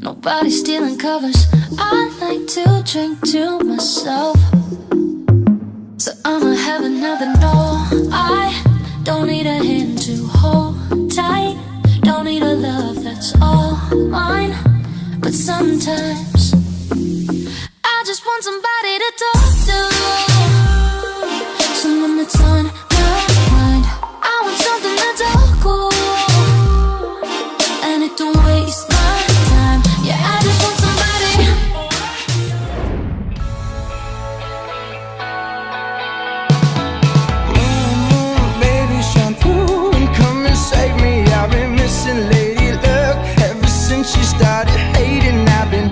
Nobody stealing covers. I like to drink to myself, so I'ma have another no. I don't need a hand to hold tight, don't need a love that's all mine. But sometimes I just want somebody to talk to, someone that's on my mind. I want something that's all cool, and it don't waste my time. Yeah, I just want somebody. Baby, shine through and come and save me. I've been missing lady luck ever since she started hating. I've been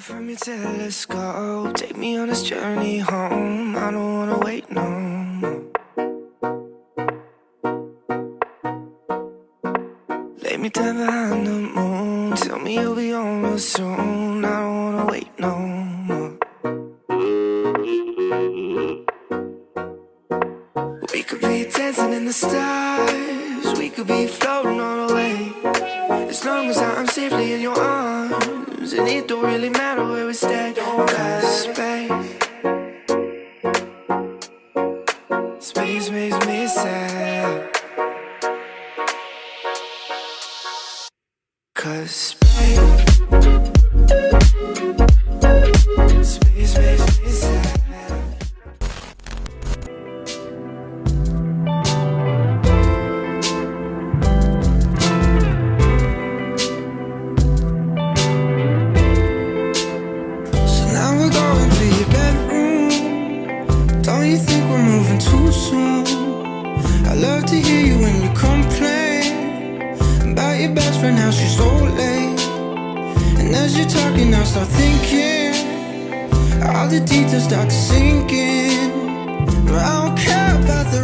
from your telescope. Take me on this journey home. I don't wanna wait no more. Lay me down behind the moon. Tell me you'll be on real soon. I don't wanna wait no more. We could be dancing in the stars. We could be floating on away. As long as I'm safely in your arms, and it don't really matter where we stay. Cause space makes me sad. Cause space makes me sad. Don't you think we're moving too soon? I love to hear you when you complain about your best friend, how she's so late. And as you're talking, I start thinking, all the details start to sink in. But I don't care about the